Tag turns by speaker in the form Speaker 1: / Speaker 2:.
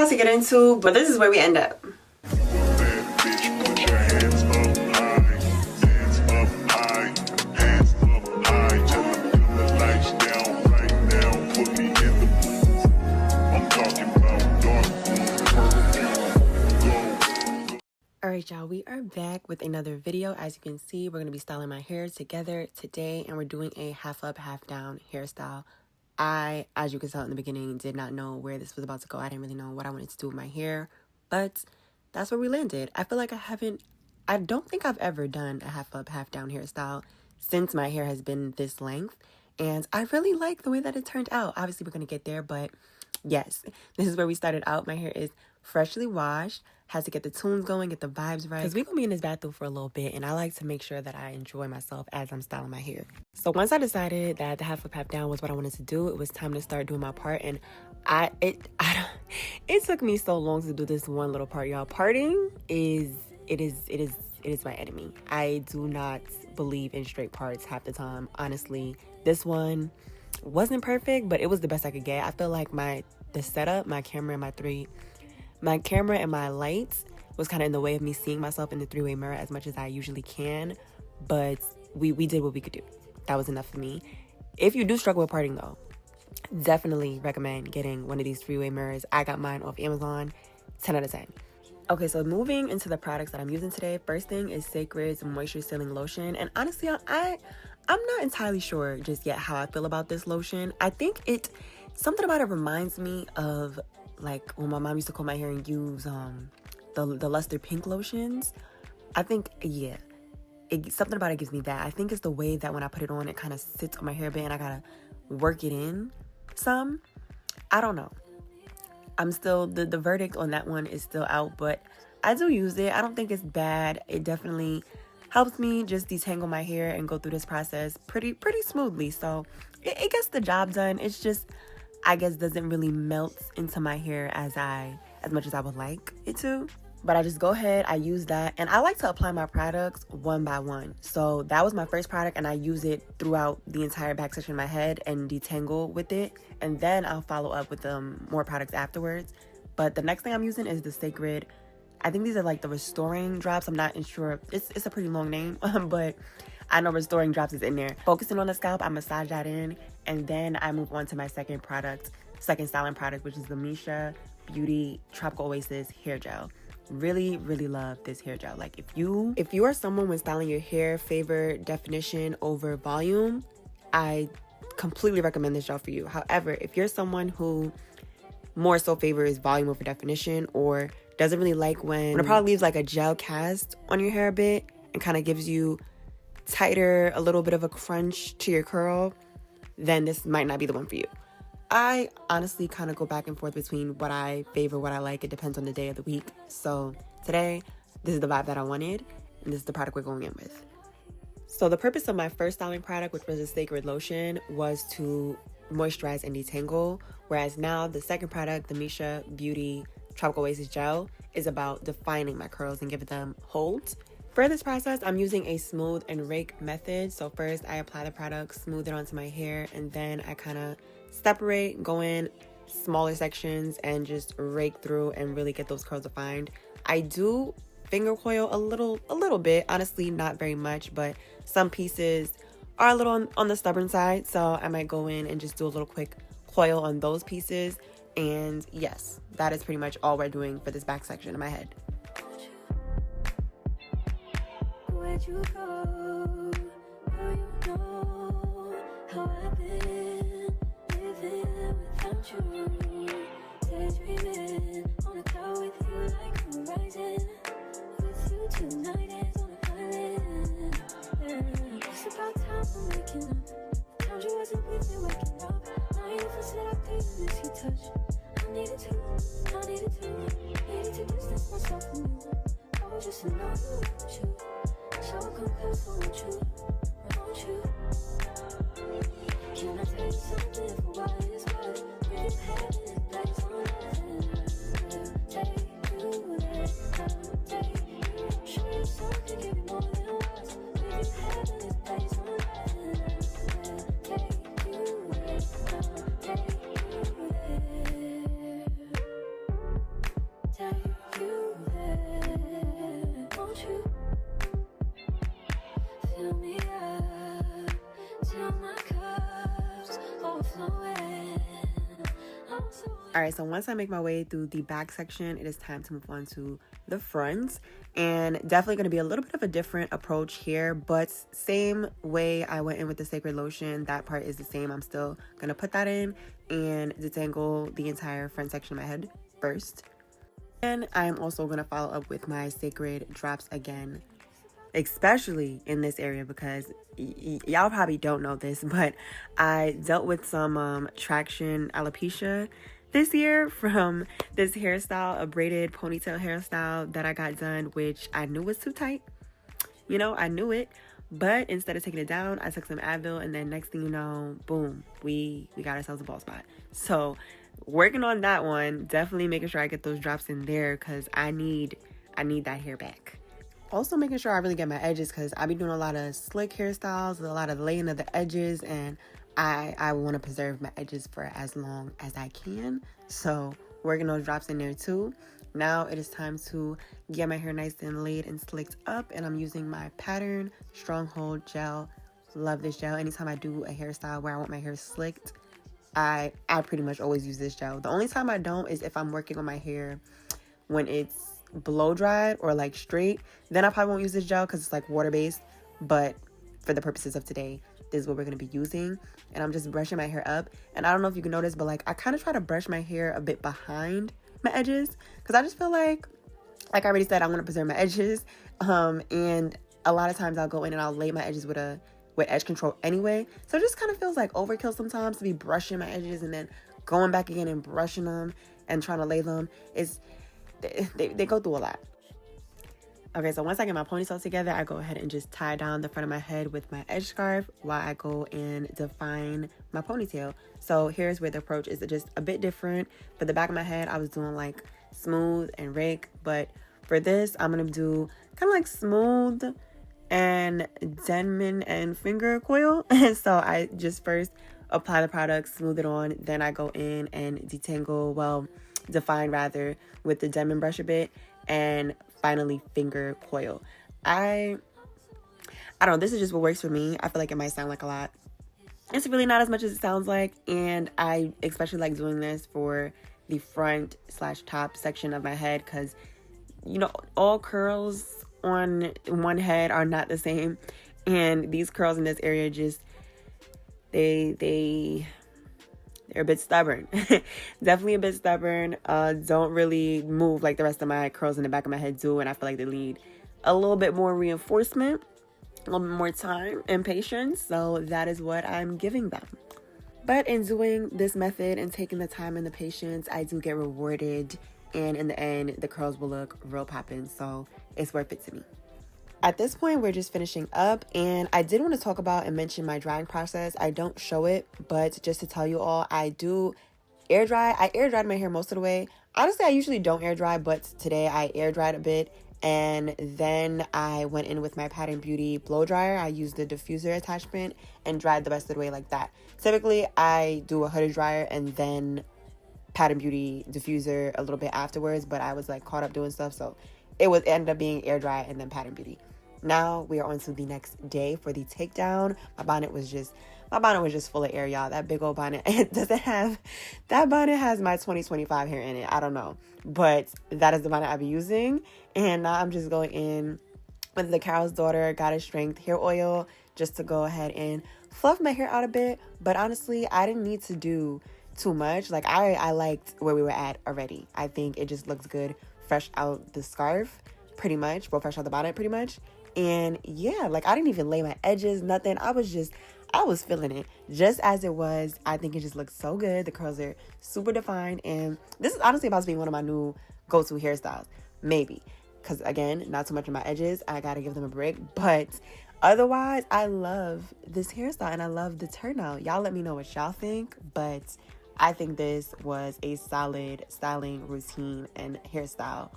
Speaker 1: lot to get into, but this is where we end up. Alright y'all, we are back with another video. As you can see, we're going to be styling my hair together today, and we're doing a half up, half down hairstyle. I, as you can tell in the beginning, did not know where this was about to go. I didn't really know what I wanted to do with my hair, but that's where we landed. I feel like I don't think I've ever done a half up, half down hairstyle since my hair has been this length, and I really like the way that it turned out. Obviously, we're going to get there, but yes, this is where we started out. My hair is freshly washed. Has to get the tunes going, get the vibes right. Because we're going to be in this bathroom for a little bit, and I like to make sure that I enjoy myself as I'm styling my hair. So once I decided that the half up, half down was what I wanted to do, it was time to start doing my part. And it took me so long to do this one little part, y'all. Parting is my enemy. I do not believe in straight parts half the time. Honestly, this one wasn't perfect, but it was the best I could get. I feel like the setup, my camera and my lights was kind of in the way of me seeing myself in the three-way mirror as much as I usually can, but we did what we could do. That was enough for me. If you do struggle with parting though, definitely recommend getting one of these three-way mirrors. I got mine off Amazon, 10 out of 10. Okay, so moving into the products that I'm using today, first thing is Sacred's Moisture Sealing Lotion, and honestly, I'm not entirely sure just yet how I feel about this lotion. I think something about it reminds me of like when my mom used to comb my hair and use the luster pink lotions. I think, yeah, something about it gives me that. I think it's the way that when I put it on, it kind of sits on my hair a bit and I gotta work it in some. I don't know. I'm still, the verdict on that one is still out, but I do use it. I don't think it's bad. It definitely helps me just detangle my hair and go through this process pretty smoothly. So it gets the job done. It's just, I guess, doesn't really melt into my hair as much as I would like it to. But I just go ahead, I use that, and I like to apply my products one by one. So that was my first product, and I use it throughout the entire back section of my head and detangle with it, and then I'll follow up with more products afterwards. But the next thing I'm using is the Sacred, I think these are like the restoring drops. I'm not sure, it's a pretty long name, but I know restoring drops is in there. Focusing on the scalp, I massage that in, and then I move on to my second styling product, which is the Misha Beauty Tropical Oasis Hair Gel. Really love this hair gel. Like, if you are someone when styling your hair favor definition over volume, I completely recommend this gel for you. However, if you're someone who more so favors volume over definition, or doesn't really like when it probably leaves like a gel cast on your hair a bit and kind of gives you tighter, a little bit of a crunch to your curl, then this might not be the one for you. I honestly kind of go back and forth between what I favor, what I like. It depends on the day of the week. So today, this is the vibe that I wanted, and this is the product we're going in with. So the purpose of my first styling product, which was a Sacred lotion, was to moisturize and detangle, whereas now the second product, the Misha Beauty Tropical Oasis Gel, is about defining my curls and giving them holds. For this process, I'm using a smooth and rake method. So first, I apply the product, smooth it onto my hair, and then I kind of separate, go in smaller sections, and just rake through and really get those curls defined. I do finger coil a little bit, honestly not very much, but some pieces are a little on the stubborn side, so I might go in and just do a little quick coil on those pieces. And yes, that is pretty much all we're doing for this back section of my head. Where'd you go? Now you know how I've been living without you. Daydreaming on a cloud with you like horizon. With you tonight is on an island. It's about time I'm waking up. Found you wasn't with me waking up. Now you feel said I didn't miss your touch. I needed to distance myself from you. Oh, just to know you want you. So confused, won't you? Can I tell you something for what it's worth? We've had it back on nothing. Take you there, take you. Show you something, give you more than words. We've had it back on nothing. Take you there, take you there. All right, so once I make my way through the back section, it is time to move on to the front. And definitely going to be a little bit of a different approach here, but same way I went in with the Sacred Lotion, that part is the same. I'm still going to put that in and detangle the entire front section of my head first. And I'm also going to follow up with my Sacred drops again, especially in this area, because y'all probably don't know this, but I dealt with some traction alopecia this year from this hairstyle, a braided ponytail hairstyle that I got done, which I knew was too tight. You know, I knew it, but instead of taking it down, I took some Advil, and then next thing you know, boom, we got ourselves a bald spot. So working on that one, definitely making sure I get those drops in there, because I need that hair back. Also making sure I really get my edges, because I be doing a lot of slick hairstyles, a lot of laying of the edges, and I want to preserve my edges for as long as I can. So working those drops in there too. Now it is time to get my hair nice and laid and slicked up, and I'm using my Pattern Stronghold gel. Love this gel. Anytime I do a hairstyle where I want my hair slicked, I pretty much always use this gel. The only time I don't is if I'm working on my hair when it's blow dried or like straight, then I probably won't use this gel because it's like water based. But for the purposes of today, this is what we're going to be using. And I'm just brushing my hair up, and I don't know if you can notice, but like I kind of try to brush my hair a bit behind my edges, because I just feel like I already said, I want to preserve my edges, and a lot of times I'll go in and I'll lay my edges with edge control anyway, so it just kind of feels like overkill sometimes to be brushing my edges and then going back again and brushing them and trying to lay them. They go through a lot. Okay, so once I get my ponytail together, I go ahead and just tie down the front of my head with my edge scarf while I go and define my ponytail. So here's where the approach is just a bit different. For the back of my head, I was doing like smooth and rake, but for this, I'm going to do kind of like smooth and Denman and finger coil. And so I just first apply the product, smooth it on, then I go in and define rather with the Denman brush a bit, and finally finger coil. I don't know, this is just what works for me. I feel like it might sound like a lot. It's really not as much as it sounds like, and I especially like doing this for the front / top section of my head, because you know, all curls on one head are not the same, and these curls in this area just they're a bit stubborn. Definitely a bit stubborn. Don't really move like the rest of my curls in the back of my head do, and I feel like they need a little bit more reinforcement, a little bit more time and patience. So that is what I'm giving them. But in doing this method and taking the time and the patience, I do get rewarded, and in the end, the curls will look real poppin'. So it's worth it to me. At this point, we're just finishing up, and I did want to talk about and mention my drying process. I don't show it, but just to tell you all, I do air dry. I air dried my hair most of the way. Honestly, I usually don't air dry, but today I air dried a bit, and then I went in with my Pattern Beauty blow dryer. I used the diffuser attachment and dried the rest of the way like that. Typically, I do a hooded dryer and then Pattern Beauty diffuser a little bit afterwards, but I was like caught up doing stuff, so it ended up being air dry and then Pattern Beauty. Now we are on to the next day for the takedown. My bonnet was just full of air, y'all. That big old bonnet, that bonnet has my 2025 hair in it. I don't know, but that is the bonnet I'll be using. And now I'm just going in with the Carol's Daughter Goddess Strength hair oil just to go ahead and fluff my hair out a bit. But honestly, I didn't need to do too much. Like I liked where we were at already. I think it just looks good fresh out the scarf pretty much, well, fresh out the bonnet pretty much. And yeah, like I didn't even lay my edges, nothing. I was feeling it just as it was. I think it just looks so good. The curls are super defined, and this is honestly about to be one of my new go-to hairstyles, maybe, because again, not too much of my edges. I gotta give them a break, but otherwise, I love this hairstyle and I love the turnout. Y'all let me know what y'all think, but I think this was a solid styling routine and hairstyle